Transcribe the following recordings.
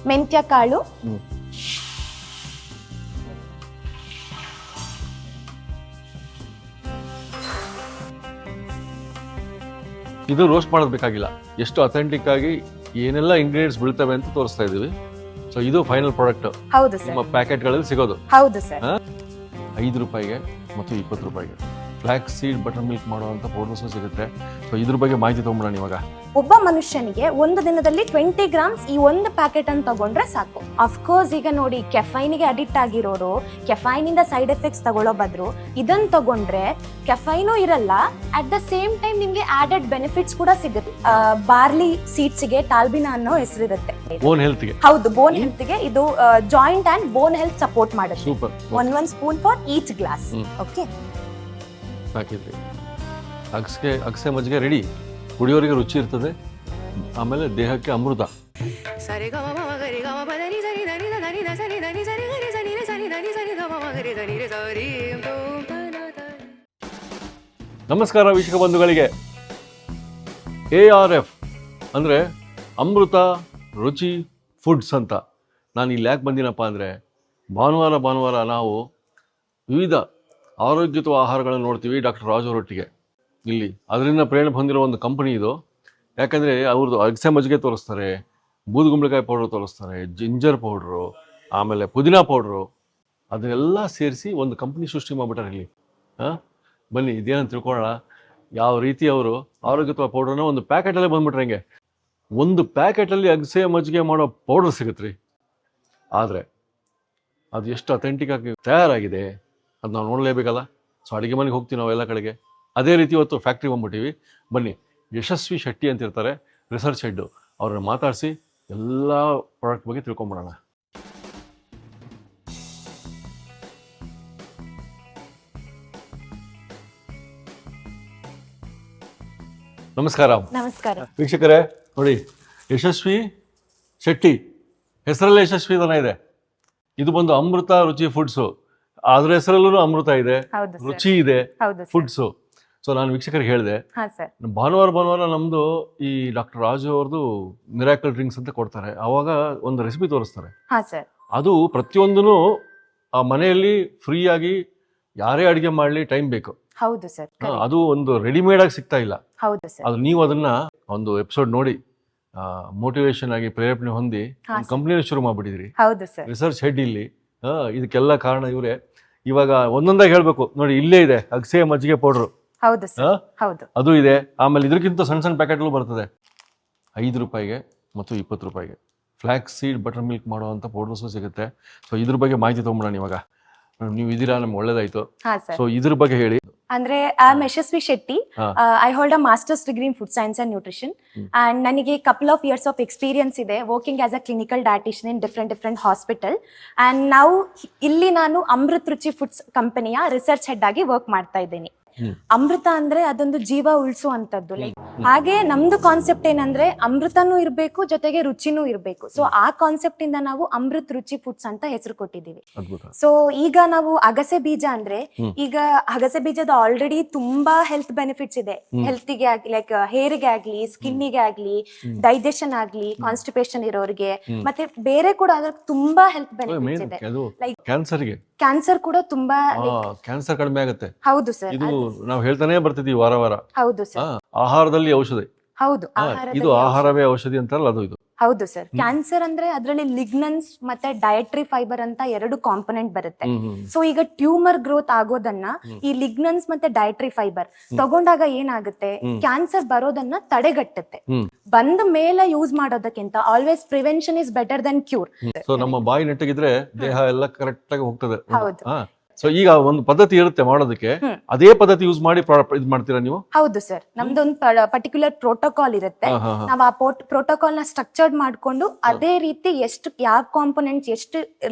ಮೆಂತ್ಯ ಕಾಳು, ಇದು ರೋಸ್ಟ್ ಮಾಡೋದು ಬೇಕಾಗಿಲ್ಲ. ಎಷ್ಟು ಅಥೆಂಟಿಕ್ ಆಗಿ ಏನೆಲ್ಲ ಇಂಗ್ರೀಡಿಯೆಂಟ್ಸ್ ಬೀಳ್ತವೆ ಅಂತ ತೋರಿಸ್ತಾ ಇದೀವಿ. ಸೊ ಇದು ಫೈನಲ್ ಪ್ರಾಡಕ್ಟ್ ಹೌದು ಸರ್, ನಿಮ್ಮ ಪ್ಯಾಕೆಟ್ಗಳಲ್ಲಿ ಸಿಗೋದು. ಹೌದು ಸರ್. 5 ರೂಪಾಯಿಗೆ ಮತ್ತು 20 ರೂಪಾಯಿಗೆ ಫ್ಲಾಕ್ಸ್ ಸೀಡ್ ಬಟರ್ ಮಿಲ್ಕ್ ಮಾಡುವಂತ ಪೌಡರ್ಸ್ ಸಿಗುತ್ತೆ. ಸೊ ಇದ್ರ ಬಗ್ಗೆ ಮಾಹಿತಿ ತಗೊಂಡ್ಬಿಡೋಣ ಇವಾಗ. ಒಬ್ಬ ಮನುಷ್ಯನಿಗೆ ಒಂದು ದಿನದಲ್ಲಿ 20 ಗ್ರಾಮ್ಸ್ ಈ ಒಂದು ಪ್ಯಾಕೆಟ್ ಅನ್ನು ತಗೊಂಡ್ರೆ ಸಾಕು. ಅಫ್ಕೋರ್ಸ್ ಈಗ ನೋಡಿ, ಕೆಫೈನ್ಗೆ ಅಡಿಕ್ಟ್ ಆಗಿರೋರು ಕೆಫೈನ್ ಇಂದ ಸೈಡ್ ಎಫೆಕ್ಟ್ಸ್ ತಗೊಳ್ಳೋ ಬದ್ರು ಇದನ್ನ ತಗೊಂಡ್ರೆ ಕೆಫೈನು ಇರಲ್ಲ, ಅಟ್ ದ ಸೇಮ್ ಟೈಮ್ ನಿಮ್ಗೆ ಆಡೆಡ್ ಬೆನಿಫಿಟ್ಸ್ ಕೂಡ ಸಿಗುತ್ತೆ. ಬಾರ್ಲಿ ಸೀಡ್ಸ್ ಗೆ ಟಾಲ್ಬಿನಾ ಅನ್ನೋ ಹೆಸರಿರುತ್ತೆ. ಬೋನ್ ಹೆಲ್ತ್ ಗೆ, ಹೌದು, ಬೋನ್ ಹೆಲ್ತ್ ಗೆ ಇದು joint and bone health support ಮಾಡುತ್ತೆ. Super. 1 spoon for each glass. Okay, ಹಾಕಿದ್ರಿ. ಅಗಸೆ ಮಜ್ಜಿಗೆ ರೆಡಿ. ಕುಡಿಯೋರಿಗೆ ರುಚಿ ಇರ್ತದೆ, ಆಮೇಲೆ ದೇಹಕ್ಕೆ ಅಮೃತ. ನಮಸ್ಕಾರ ವೀಕ್ಷಕ ಬಂಧುಗಳಿಗೆ. ARF ಅಂದರೆ ಅಮೃತ ರುಚಿ ಫುಡ್ಸ್ ಅಂತ. ನಾನು ಇಲ್ಲಿ ಯಾಕೆ ಬಂದಿನಪ್ಪ ಅಂದರೆ, ಭಾನುವಾರ ನಾವು ವಿವಿಧ ಆರೋಗ್ಯಯುತ ಆಹಾರಗಳನ್ನು ನೋಡ್ತೀವಿ ಡಾಕ್ಟರ್ ರಾಜು ಅವರೊಟ್ಟಿಗೆ. ಇಲ್ಲಿ ಅದರಿಂದ ಪ್ರೇರಣೆ ಹೊಂದಿರೋ ಒಂದು ಕಂಪನಿ ಇದು. ಯಾಕಂದರೆ ಅವ್ರದ್ದು ಅಗಸೆ ಮಜ್ಜಿಗೆ ತೋರಿಸ್ತಾರೆ, ಬೂದುಗುಂಬಳಕಾಯಿ ಪೌಡ್ರ್ ತೋರಿಸ್ತಾರೆ, ಜಿಂಜರ್ ಪೌಡ್ರು, ಆಮೇಲೆ ಪುದೀನಾ ಪೌಡ್ರು, ಅದನ್ನೆಲ್ಲ ಸೇರಿಸಿ ಒಂದು ಕಂಪ್ನಿ ಸೃಷ್ಟಿ ಮಾಡಿಬಿಟ್ಟಾರೆ ಇಲ್ಲಿ. ಬನ್ನಿ ಇದೇನಂತ ತಿಳ್ಕೊಳ್ಳೋಣ. ಯಾವ ರೀತಿ ಅವರು ಆರೋಗ್ಯಯುತ ಪೌಡ್ರನ್ನ ಒಂದು ಪ್ಯಾಕೆಟಲ್ಲೇ ಬಂದ್ಬಿಟ್ರೆ ಹೆಂಗೆ. ಒಂದು ಪ್ಯಾಕೆಟಲ್ಲಿ ಅಗಸೆ ಮಜ್ಜಿಗೆ ಮಾಡೋ ಪೌಡ್ರ್ ಸಿಗುತ್ತೆ ರೀ. ಆದರೆ ಅದು ಎಷ್ಟು ಅಥೆಂಟಿಕ್ ಆಗಿ ತಯಾರಾಗಿದೆ ಅದು ನಾವು ನೋಡಲೇಬೇಕಲ್ಲ. ಸೊ ಅಡುಗೆ ಮನೆಗೆ ಹೋಗ್ತೀವಿ ನಾವು ಎಲ್ಲ ಕಡೆಗೆ. ಅದೇ ರೀತಿ ಇವತ್ತು ಫ್ಯಾಕ್ಟ್ರಿ ಬಂದ್ಬಿಟ್ಟಿವಿ. ಬನ್ನಿ, ಯಶಸ್ವಿ ಶೆಟ್ಟಿ ಅಂತ ಇರ್ತಾರೆ, ರಿಸರ್ಚ್ ಹೆಡ್ಡು, ಅವ್ರನ್ನ ಮಾತಾಡಿಸಿ ಎಲ್ಲ ಪ್ರಾಡಕ್ಟ್ ಬಗ್ಗೆ ತಿಳ್ಕೊಂಬಿಡೋಣ. ನಮಸ್ಕಾರ. ನಮಸ್ಕಾರ ವೀಕ್ಷಕರೇ, ನೋಡಿ, ಯಶಸ್ವಿ ಶೆಟ್ಟಿ ಹೆಸರಲ್ಲೇ ಯಶಸ್ವಿ ದನ ಇದೆ. ಇದು ಬಂದು ಅಮೃತ ರುಚಿ ಫುಡ್ಸು. ಅದ್ರ ಹೆಸರಲ್ಲೂ ಅಮೃತ ಇದೆ, ರುಚಿ ಇದೆ, ಫುಡ್ಸು. ಸೊ ನಾನು ವೀಕ್ಷಕರಿಗೆ ಹೇಳಿದೆ, ಭಾನುವಾರ ನಮ್ದು ಈ ಡಾಕ್ಟರ್ ರಾಜು ಅವ್ರದ್ದು ಮಿರಾಕಲ್ ಡ್ರಿಂಕ್ಸ್ ಅಂತ ಕೊಡ್ತಾರೆ. ಅವಾಗ ಒಂದು ರೆಸಿಪಿ ತೋರಿಸ್ತಾರೆ. ಅದು ಪ್ರತಿಯೊಂದೂ ಆ ಮನೆಯಲ್ಲಿ ಫ್ರೀ ಆಗಿ ಯಾರೇ ಅಡಿಗೆ ಮಾಡ್ಲಿ ಟೈಮ್ ಬೇಕು. ಹೌದು ಸರ್. ಅದು ಒಂದು ರೆಡಿಮೇಡ್ ಆಗಿ ಸಿಗ್ತಾ ಇಲ್ಲ. ಹೌದು ಸರ್. ಅದು ನೀವು ಅದನ್ನ ಒಂದು ಎಪಿಸೋಡ್ ನೋಡಿ ಮೋಟಿವೇಶನ್ ಆಗಿ ಪ್ರೇರೇಪಣೆ ಹೊಂದಿ ಕಂಪ್ನಿನ ಶುರು ಮಾಡ್ಬಿಟ್ಟಿದ್ರಿ. ಹೌದು ಸರ್. ರಿಸರ್ಚ್ ಹೆಡ್ ಇಲ್ಲಿ. ಇದಕ್ಕೆಲ್ಲ ಕಾರಣ ಇವರೇ. ಇವಾಗ ಒಂದೊಂದಾಗಿ ಹೇಳ್ಬೇಕು ನೋಡಿ. ಇಲ್ಲೇ ಇದೆ ಅಗಸೆ ಮಜ್ಜಿಗೆ ಪೌಡ್ರು. ಹೌದು ಸರ್. ಹೌದು, ಅದು ಇದೆ. ಆಮೇಲೆ ಇದಕ್ಕಿಂತ ಸಣ್ಣ ಸಣ್ಣ ಪ್ಯಾಕೆಟ್ಗಳು ಬರ್ತದೆ. 5 ರೂಪಾಯಿಗೆ ಮತ್ತು 20 ರೂಪಾಯಿಗೆ ಫ್ಲಾಕ್ಸ್ ಸೀಡ್ ಬಟರ್ ಮಿಲ್ಕ್ ಮಾಡುವಂತ ಪೌಡರ್ಸು ಸಿಗುತ್ತೆ. ಸೊ ಇದ್ರ ಬಗ್ಗೆ ಮಾಹಿತಿ ತಗೊಂಬಿಡೋಣ ಇವಾಗ. ನೀವು ಇದೀರಾ, ನಮ್ಗೆ ಒಳ್ಳೇದಾಯ್ತು. ಸೊ ಇದ್ರ ಬಗ್ಗೆ ಹೇಳಿ. ಅಂದ್ರೆ I am Yashaswi Shetty. I hold a masters degree in food science and nutrition. And ನನಗೆ couple of years of experience ಇದೆ working as a clinical dietitian in different hospital. And ನಾವು ಇಲ್ಲಿ ನಾನು ಅಮೃತ್ ರುಚಿ ಫುಡ್ಸ್ ಕಂಪನಿಯ ರಿಸರ್ಚ್ ಹೆಡ್ ಆಗಿ ವರ್ಕ್ ಮಾಡ್ತಾ ಇದ್ದೀನಿ. ಅಮೃತ ಅಂದ್ರೆ ಅದೊಂದು ಜೀವ ಉಳಿಸುವಂತದ್ದು. ಹಾಗೆ ನಮ್ದು ಕಾನ್ಸೆಪ್ಟ್ ಏನಂದ್ರೆ ಅಮೃತನೂ ಇರ್ಬೇಕು, ಜೊತೆಗೆ ರುಚಿನೂ ಇರ್ಬೇಕು. ಸೊ ಆ ಕಾನ್ಸೆಪ್ಟ್ ಇಂದ ನಾವು ಅಮೃತ್ ರುಚಿ ಫುಡ್ಸ್ ಅಂತ ಹೆಸರು ಕೊಟ್ಟಿದ್ದೀವಿ. ಸೊ ಈಗ ನಾವು ಅಗಸೆ ಬೀಜ ಅಂದ್ರೆ, ಈಗ ಅಗಸೆ ಬೀಜದ ಆಲ್ರೆಡಿ ತುಂಬಾ ಹೆಲ್ತ್ ಬೆನಿಫಿಟ್ಸ್ ಇದೆ. ಹೆಲ್ತ್ಗೆ ಆಗ್ಲಿ, ಲೈಕ್ ಹೇರ್ಗೆ ಆಗ್ಲಿ, ಸ್ಕಿನ್ನಿಗೆ ಆಗ್ಲಿ, ಡೈಜೆಷನ್ ಆಗ್ಲಿ, ಕಾನ್ಸ್ಟಿಪೇಷನ್ ಇರೋರಿಗೆ, ಮತ್ತೆ ಬೇರೆ ಕೂಡ ಅದ್ರ ತುಂಬಾ ಹೆಲ್ತ್ ಬೆನಿಫಿಟ್ಸ್ ಇದೆ. ಲೈಕ್ ಕ್ಯಾನ್ಸರ್ ಕೂಡ ತುಂಬಾ ಕ್ಯಾನ್ಸರ್ ಕಡಿಮೆ ಆಗುತ್ತೆ. ಹೌದು ಸರ್. ಇದು ನಾವು ಹೇಳ್ತಾನೆ ಬರ್ತಿದೀವಿ ವಾರ. ಹೌದು ಸರ್. ಆಹಾರದಲ್ಲಿ ಔಷಧಿ. ಹೌದು, ಇದು ಆಹಾರವೇ ಔಷಧಿ ಅಂತಾರಲ್ಲ, ಅದು ಇದು. ಹೌದು ಸರ್. ಕ್ಯಾನ್ಸರ್ ಅಂದ್ರೆ ಅದರಲ್ಲಿ ಲಿಗ್ನನ್ಸ್ ಮತ್ತೆ ಡಯಟ್ರಿ ಫೈಬರ್ ಅಂತ 2 ಕಾಂಪೊನೆಂಟ್ ಬರುತ್ತೆ. ಸೊ ಈಗ ಟ್ಯೂಮರ್ ಗ್ರೋತ್ ಆಗೋದನ್ನ ಈ ಲಿಗ್ನನ್ಸ್ ಮತ್ತೆ ಡಯಟ್ರಿ ಫೈಬರ್ ತಗೊಂಡಾಗ ಏನಾಗುತ್ತೆ, ಕ್ಯಾನ್ಸರ್ ಬರೋದನ್ನ ತಡೆಗಟ್ಟುತ್ತೆ. ಬಂದ ಮೇಲೆ ಯೂಸ್ ಮಾಡೋದಕ್ಕಿಂತ always prevention is better than cure. So ನಮ್ಮ ಬಾಯಿ ನೆಟ್ಟಗಿದ್ರೆ ದೇಹ ಎಲ್ಲ ಕರೆಕ್ಟ್ ಆಗಿ ಹೋಗ್ತದೆ. ಹೌದು. ಸೊ ಈಗ ಒಂದು ಪದ್ಧತಿ ಇರುತ್ತೆ ಮಾಡೋದಕ್ಕೆ, ಅದೇ ಪದ್ಧತಿ ಯೂಸ್ ಮಾಡಿ ಇದು ಮಾಡ್ತೀರಾ ನೀವು? ಹೌದು ಸರ್. ನಮ್ದೊಂದು ಪರ್ಟಿಕ್ಯುಲರ್ ಪ್ರೋಟೋಕಾಲ್ ಇರುತ್ತೆ. ನಾವು ಆ ಪ್ರೋಟೋಕಾಲ್ ನ ಸ್ಟ್ರಕ್ಚರ್ಡ್ ಮಾಡ್ಕೊಂಡು ಅದೇ ರೀತಿ ಎಷ್ಟು ಯಾವ ಕಾಂಪೊನೆಂಟ್ಸ್ ಎಷ್ಟು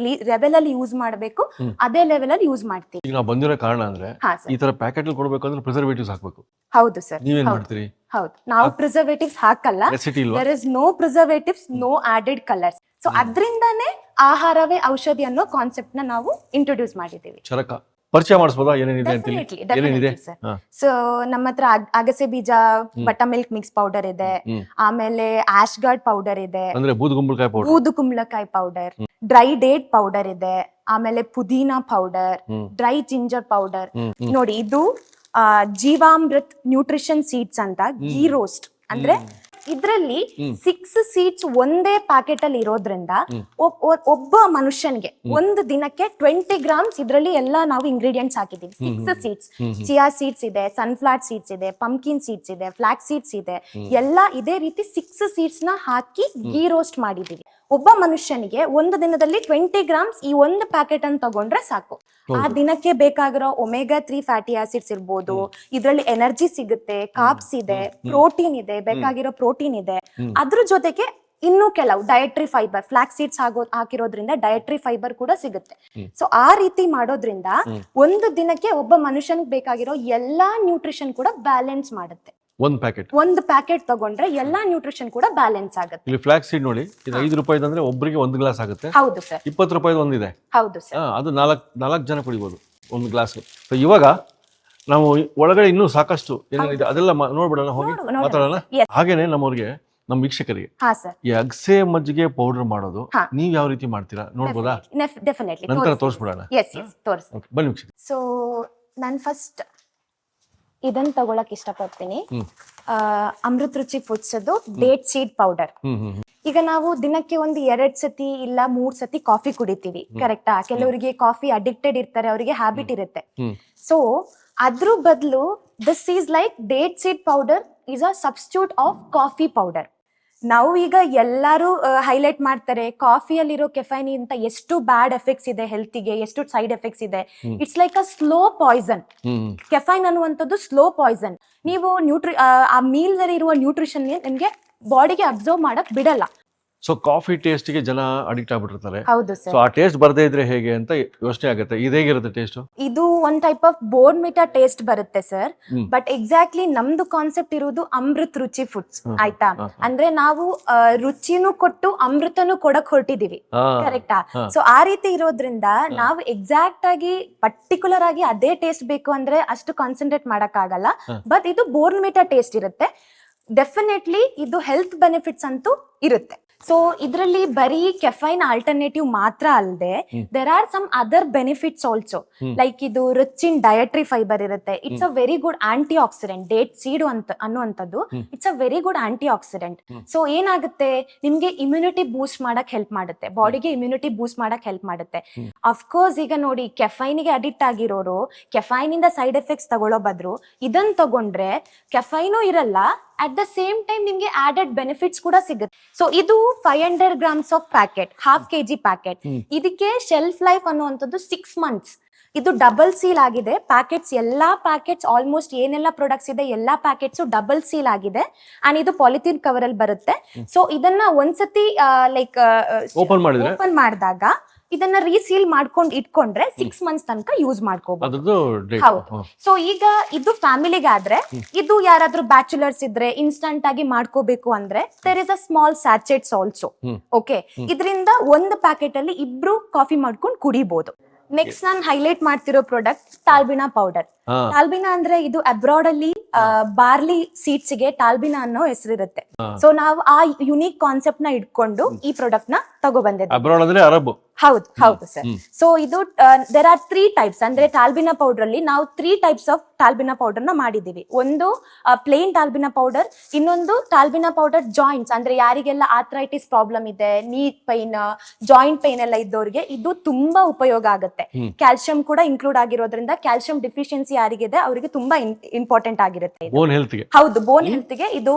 ಲೆವೆಲ್ ಅಲ್ಲಿ ಯೂಸ್ ಮಾಡಬೇಕು ಅದೇ ಲೆವೆಲ್ ಅಲ್ಲಿ ಯೂಸ್ ಮಾಡ್ತೀವಿ. ಈಗ ನಾವು ಬಂದಿರೋ ಕಾರಣ ಅಂದ್ರೆ ಈ ತರ ಪ್ಯಾಕೆಟ್ ಅಲ್ಲಿ ಕೊಡಬೇಕು ಅಂದ್ರೆ ಪ್ರಿಸರ್ವೇಟಿವ್ಸ್ ಹಾಕಬೇಕು. ಹೌದು ಸರ್. ನೀವೇನ್ ಮಾಡ್ತೀರಿ? ಹೌದು, ನಾವು ಪ್ರಿಸರ್ವೇಟಿವ್ಸ್ ಹಾಕಲ್ಲ. There is no preservatives, no added colours. So ಅದ್ರಿಂದಾನೇ ಆಹಾರವೇ ಔಷಧಿ ಅನ್ನೋ ಕಾನ್ಸೆಪ್ಟ್ ನ ನಾವು ಇಂಟ್ರೊಡ್ಯೂಸ್ ಮಾಡಿದ್ದೀವಿ. ಚರಕ ಪರಿಚಯ ಮಾಡಿಸ್ಬೋದಾ ಏನೇನಿದೆ ಅಂತ ಇಲ್ಲಿ? ಡೆಫಿನೆಟ್ಲಿ ಏನೇನಿದೆ? Definitely sir. ಹಾ. ಸೊ ನಮ್ಮ ಹತ್ರ ಅಗಸೆ ಬೀಜ ಬಟರ್ ಮಿಲ್ಕ್ ಮಿಕ್ಸ್ ಪೌಡರ್ ಇದೆ, ಆಮೇಲೆ ಆಶ್ ಗಾರ್ಡ್ ಪೌಡರ್ ಇದೆ, ಅಂದ್ರೆ ಬೂದುಗುಂಬಳಕಾಯಿ ಪೌಡರ್, ಬೂದು ಕುಂಬಳಕಾಯಿ ಪೌಡರ್, ಡ್ರೈ ಡೇಟ್ ಪೌಡರ್ ಇದೆ, ಆಮೇಲೆ ಪುದೀನಾ ಪೌಡರ್, ಡ್ರೈ ಜಿಂಜರ್ ಪೌಡರ್. ನೋಡಿ ಇದು ಜೀವಾಮೃತ್ ನ್ಯೂಟ್ರಿಷನ್ ಸೀಡ್ಸ್ ಅಂತ ಗೀ ರೋಸ್ಟ್. ಅಂದ್ರೆ ಇದ್ರಲ್ಲಿ 6 ಸೀಡ್ಸ್ ಒಂದೇ ಪ್ಯಾಕೆಟ್ ಅಲ್ಲಿ ಇರೋದ್ರಿಂದ ಒಬ್ಬ ಮನುಷ್ಯನ್ಗೆ ಒಂದು ದಿನಕ್ಕೆ 20 ಗ್ರಾಮ್ಸ್ ಇದ್ರಲ್ಲಿ ಎಲ್ಲ ನಾವು ಇಂಗ್ರೀಡಿಯೆಂಟ್ಸ್ ಹಾಕಿದೀವಿ. 6 ಸೀಡ್ಸ್, ಚಿಯಾ ಸೀಡ್ಸ್ ಇದೆ, ಸನ್ಫ್ಲವರ್ ಸೀಡ್ಸ್ ಇದೆ, ಪಂಪ್ಕಿನ್ ಸೀಡ್ಸ್ ಇದೆ, ಫ್ಲಾಕ್ ಸೀಡ್ಸ್ ಇದೆ, ಎಲ್ಲ ಇದೇ ರೀತಿ 6 ಸೀಡ್ಸ್ ನ ಹಾಕಿ ಗೀ ರೋಸ್ಟ್ ಮಾಡಿದೀವಿ. ಒಬ್ಬ ಮನುಷ್ಯನಿಗೆ ಒಂದು ದಿನದಲ್ಲಿ 20 ಗ್ರಾಮ್ಸ್ ಈ ಒಂದು ಪ್ಯಾಕೆಟ್ ಅನ್ನು ತಗೊಂಡ್ರೆ ಸಾಕು. ಆ ದಿನಕ್ಕೆ ಬೇಕಾಗಿರೋ ಒಮೆಗಾ 3 ಫ್ಯಾಟಿ ಆಸಿಡ್ಸ್ ಇರ್ಬೋದು, ಇದ್ರಲ್ಲಿ ಎನರ್ಜಿ ಸಿಗುತ್ತೆ, ಕಾರ್ಬ್ಸ್ ಇದೆ, ಪ್ರೋಟೀನ್ ಇದೆ, ಬೇಕಾಗಿರೋ ಪ್ರೋಟೀನ್ ಇದೆ. ಅದ್ರ ಜೊತೆಗೆ ಇನ್ನು ಕೆಲವು ಡಯಟ್ರಿ ಫೈಬರ್, ಫ್ಲಾಕ್ ಸೀಡ್ಸ್ ಹಾಕಿರೋದ್ರಿಂದ ಡಯಟ್ರಿ ಫೈಬರ್ ಕೂಡ ಸಿಗುತ್ತೆ. ಸೊ ಆ ರೀತಿ ಮಾಡೋದ್ರಿಂದ ಒಂದು ದಿನಕ್ಕೆ ಒಬ್ಬ ಮನುಷ್ಯನಿಗೆ ಬೇಕಾಗಿರೋ ಎಲ್ಲಾ ನ್ಯೂಟ್ರಿಷನ್ ಕೂಡ ಬ್ಯಾಲೆನ್ಸ್ ಮಾಡುತ್ತೆ. ಒಂದು ಪ್ಯಾಕೆಟ್ ತಗೊಂಡ್ರೆ ಎಲ್ಲಾ ನ್ಯೂಟ್ರಿಷನ್ ಕೂಡ ಬ್ಯಾಲೆನ್ಸ್ ಆಗುತ್ತೆ. ಇಲ್ಲಿ ಫ್ಲಾಕ್ ಸೀಡ್ ನೋಡಿ, ಇದು 5 ರೂಪಾಯಿ ಅಂದ್ರೆ ಒಬ್ಬರಿಗೆ 1 ಗ್ಲಾಸ್ ಆಗುತ್ತೆ. ಹೌದು ಸರ್. 20 ರೂಪಾಯಿ ಒಂದಿದೆ. ಹೌದು ಸರ್. ಅದು 4 ಜನ ಕುಡಿಬಹುದು ಒಂದು ಗ್ಲಾಸ್. ಸೊ ಇವಾಗ ನಾವು ಒಳಗಡೆ ಇನ್ನೂ ಸಾಕಷ್ಟು ಏನೇನಿದೆ ಅದೆಲ್ಲ ನೋಡ್ಬಿಡೋಣ, ಹೋಗಿ ಮಾತಾಡೋಣ. ಹಾಗೇನೆ ನಮ್ಮವ್ರಿಗೆ, ನಮ್ಮ ವೀಕ್ಷಕರಿಗೆ ಈ ಅಗಸೆ ಮಜ್ಜಿಗೆ ಪೌಡರ್ ಮಾಡೋದು ನೀವ್ ಯಾವ ರೀತಿ ಮಾಡ್ತೀರಾ ನೋಡ್ಬೋದಾ? ಡೆಫಿನೆಟ್ಲಿ ನಂತರ ತೋರಿಸ್ಬಿಡೋಣ. ಬನ್ನಿ ವೀಕ್ಷಕ. ಸೊ ನಾನು ಫಸ್ಟ್ ಇದನ್ನ ತಗೊಳಕ್ ಇಷ್ಟಪಡ್ತೀನಿ. ಅಮೃತ್ ರುಚಿ ಫುಡ್ಸ್ ಅದು ಡೇಟ್ ಸೀಡ್ ಪೌಡರ್. ಈಗ ನಾವು ದಿನಕ್ಕೆ ಒಂದು 2 ಸತಿ ಇಲ್ಲ 3 ಸತಿ ಕಾಫಿ ಕುಡಿತೀವಿ, ಕರೆಕ್ಟಾ? ಕೆಲವರಿಗೆ ಕಾಫಿ ಅಡಿಕ್ಟೆಡ್ ಇರ್ತಾರೆ, ಅವರಿಗೆ ಹ್ಯಾಬಿಟ್ ಇರುತ್ತೆ. ಸೊ ಅದ್ರ ಬದಲು this is like date seed powder is a substitute of coffee powder. ನಾವು ಈಗ ಎಲ್ಲರೂ ಹೈಲೈಟ್ ಮಾಡ್ತಾರೆ ಕಾಫಿಯಲ್ಲಿರೋ ಕೆಫೈನ್ ಅಂತ ಎಷ್ಟು ಬ್ಯಾಡ್ ಎಫೆಕ್ಟ್ಸ್ ಇದೆ ಹೆಲ್ತಿಗೆ, ಎಷ್ಟು ಸೈಡ್ ಎಫೆಕ್ಟ್ಸ್ ಇದೆ. It's like a slow Poisson. Caffeine ಅನ್ನುವಂಥದ್ದು ಸ್ಲೋ ಪಾಯ್ಸನ್. ನೀವು ಆ ಮೀಲ್ ಅಲ್ಲಿ ಇರುವ ನ್ಯೂಟ್ರಿಷನ್ ನಿಮ್ಗೆ ಬಾಡಿಗೆ ಅಬ್ಸರ್ವ್ ಮಾಡಕ್ ಬಿಡಲ್ಲ. ಸೊ ಕಾಫಿ ಟೇಸ್ಟ್ ಗೆ ಜನ ಅಡಿಕ್ಟ್ ಆಗ್ಬಿಟ್ಟಿರ್ತಾರೆ. ಹೌದು ಸರ್. ಸೊ ಆ ಟೇಸ್ಟ್ ಬರದೇ ಇದ್ರೆ ಹೇಗೆ ಅಂತ ಯೋಚನೆ ಆಗುತ್ತೆ. ಇದು ಹೇಗಿರುತ್ತೆ ಟೇಸ್ಟ್? ಇದು ಒಂದ್ ಟೈಪ್ ಆಫ್ ಬೋರ್ನ್ವಿಟಾ ಟೇಸ್ಟ್ ಬರುತ್ತೆ ಸರ್. ಬಟ್ ಎಕ್ಸಾಕ್ಟ್ಲಿ ನಮ್ದು ಕಾನ್ಸೆಪ್ಟ್ ಇರೋದು ಅಮೃತ್ ರುಚಿ ಫುಡ್ಸ್, ಆಯ್ತಾ? ಅಂದ್ರೆ ನಾವು ರುಚಿನೂ ಕೊಟ್ಟು ಅಮೃತನೂ ಕೊಡಕ್ ಹೊರಟಿದೀವಿ, ಕರೆಕ್ಟಾ? ಸೊ ಆ ರೀತಿ ಇರೋದ್ರಿಂದ ನಾವು ಎಕ್ಸಾಕ್ಟ್ ಆಗಿ ಪರ್ಟಿಕ್ಯುಲರ್ ಆಗಿ ಅದೇ ಟೇಸ್ಟ್ ಬೇಕು ಅಂದ್ರೆ ಅಷ್ಟು ಕಾನ್ಸಂಟ್ರೇಟ್ ಮಾಡಕ್ ಆಗಲ್ಲ. ಬಟ್ ಇದು ಬೋರ್ನ್ವಿಟಾ ಟೇಸ್ಟ್ ಇರುತ್ತೆ. ಡೆಫಿನೆಟ್ಲಿ ಇದು ಹೆಲ್ತ್ ಬೆನಿಫಿಟ್ಸ್ ಅಂತೂ ಇರುತ್ತೆ. ಸೊ ಇದರಲ್ಲಿ ಬರೀ ಕೆಫೈನ್ ಆಲ್ಟರ್ನೇಟಿವ್ ಮಾತ್ರ ಅಲ್ಲದೆ there are some other benefits also. Like ಇದು ರಿಚ್ ಇನ್ ಡಯಟ್ರಿ ಫೈಬರ್ ಇರುತ್ತೆ. It's a very good antioxidant. Date seed ಅನ್ನುವಂಥದ್ದು it's a very good antioxidant. So ಏನಾಗುತ್ತೆ, ನಿಮ್ಗೆ ಇಮ್ಯುನಿಟಿ ಬೂಸ್ಟ್ ಮಾಡಕ್ ಹೆಲ್ಪ್ ಮಾಡುತ್ತೆ, ಬಾಡಿಗೆ ಇಮ್ಯುನಿಟಿ ಬೂಸ್ಟ್ ಮಾಡಕ್ help ಮಾಡುತ್ತೆ. ಅಫ್ಕೋರ್ಸ್ ಈಗ ನೋಡಿ, ಕೆಫೈನ್ಗೆ ಅಡಿಕ್ಟ್ ಆಗಿರೋರು ಕೆಫೈನ್ ಇಂದ ಸೈಡ್ ಎಫೆಕ್ಟ್ಸ್ ತಗೊಳ್ಳೋ ಬದ್ರು ಇದನ್ನ ತಗೊಂಡ್ರೆ ಕೆಫೈನು ಇರಲ್ಲ, ಅಟ್ ದ ಸೇಮ್ ಟೈಮ್ ನಿಮ್ಗೆ ಆಡೆಡ್ ಬೆನಿಫಿಟ್ಸ್ ಕೂಡ ಸಿಗುತ್ತೆ. ಸೊ ಇದು 500 grams of packet, ½ kg packet. ಇದಕ್ಕೆ ಶೆಲ್ಫ್ ಲೈಫ್ ಅನ್ನುವಂಥದ್ದು 6 ಮಂತ್ಸ್. ಇದು ಡಬಲ್ ಸೀಲ್ ಆಗಿದೆ. ಪ್ಯಾಕೆಟ್ಸ್ ಎಲ್ಲಾ ಪ್ಯಾಕೆಟ್ಸ್ ಆಲ್ಮೋಸ್ಟ್ ಏನೆಲ್ಲ ಪ್ರಾಡಕ್ಟ್ಸ್ ಇದೆ ಎಲ್ಲಾ ಪ್ಯಾಕೆಟ್ಸ್ ಡಬಲ್ ಸೀಲ್ ಆಗಿದೆ. ಅಂಡ್ ಇದು ಪಾಲಿಥೀನ್ ಕವರ್ ಅಲ್ಲಿ ಬರುತ್ತೆ. ಸೊ ಇದನ್ನ ಒಂದ್ಸತಿ ಲೈಕ್ ಓಪನ್ ಮಾಡಿದಾಗ ಇದನ್ನ ರೀಸೀಲ್ ಮಾಡ್ಕೊಂಡು ಇಟ್ಕೊಂಡ್ರೆ 6 ಮಂತ್ಸ್ ತನಕ ಯೂಸ್ ಮಾಡ್ಕೋಬಹುದು. ಹೌದು. ಸೊ ಈಗ ಇದು ಫ್ಯಾಮಿಲಿಗಾದ್ರೆ, ಇದು ಯಾರಾದ್ರೂ ಬ್ಯಾಚುಲರ್ಸ್ ಇದ್ರೆ ಇನ್ಸ್ಟಂಟ್ ಆಗಿ ಮಾಡ್ಕೋಬೇಕು ಅಂದ್ರೆ there is a small sachets also. Okay, ಇದರಿಂದ ಒಂದು ಪ್ಯಾಕೆಟ್ ಅಲ್ಲಿ 2 ಕಾಫಿ ಮಾಡ್ಕೊಂಡು ಕುಡಿಬಹುದು. ನೆಕ್ಸ್ಟ್ ನಾನು ಹೈಲೈಟ್ ಮಾಡ್ತಿರೋ ಪ್ರಾಡಕ್ಟ್ ಟಾಲ್ಬಿನಾ ಪೌಡರ್. ಟಾಲ್ಬಿನಾ ಅಂದ್ರೆ ಇದು ಅಬ್ರಾಡ್ ಅಲ್ಲಿ ಬಾರ್ಲಿ ಸೀಡ್ಸ್ ಗೆ ಟಾಲ್ಬಿನಾ ಅನ್ನೋ ಹೆಸರಿರುತ್ತೆ. ಸೊ ನಾವು ಆ ಯುನೀಕ್ ಕಾನ್ಸೆಪ್ಟ್ ನ ಇಟ್ಕೊಂಡು ಈ ಪ್ರಾಡಕ್ಟ್ ನ ತಗೊಬಂದಿದ್ದೀವಿ. ಹೌದು ಸರ್. ಸೊ ಇದು ದೇರ್ ಆರ್ 3 ಟೈಪ್ಸ್. ಅಂದ್ರೆ ಟಾಲ್ಬಿನಾ ಪೌಡರ್ ಅಲ್ಲಿ ನಾವು 3 ಟೈಪ್ಸ್ ಆಫ್ ಟಾಲ್ಬಿನಾ ಪೌಡರ್ ನ ಮಾಡಿದೀವಿ. ಒಂದು ಪ್ಲೇನ್ ಟಾಲ್ಬಿನಾ ಪೌಡರ್, ಇನ್ನೊಂದು ಟಾಲ್ಬಿನಾ ಪೌಡರ್ ಜಾಯಿಂಟ್ಸ್, ಅಂದ್ರೆ ಯಾರಿಗೆಲ್ಲ ಆರ್ಥರೈಟಿಸ್ ಪ್ರಾಬ್ಲಮ್ ಇದೆ, ನೀ ಪೈನ್, ಜಾಯಿಂಟ್ ಪೈನ್ ಎಲ್ಲ ಇದ್ದವ್ರಿಗೆ ಇದು ತುಂಬಾ ಉಪಯೋಗ ಆಗುತ್ತೆ. ಕ್ಯಾಲ್ಸಿಯಂ ಕೂಡ ಇನ್ಕ್ಲೂಡ್ ಆಗಿರೋದ್ರಿಂದ ಕ್ಯಾಲ್ಸಿಯಂ ಡಿಫಿಷಿಯನ್ಸಿ ಯಾರಿಗಿದೆ ಅವರಿಗೆ ತುಂಬಾ ಇಂಪಾರ್ಟೆಂಟ್ ಆಗಿರುತ್ತೆ. ಹೌದು, ಬೋನ್ ಹೆಲ್ತ್ ಗೆ ಇದು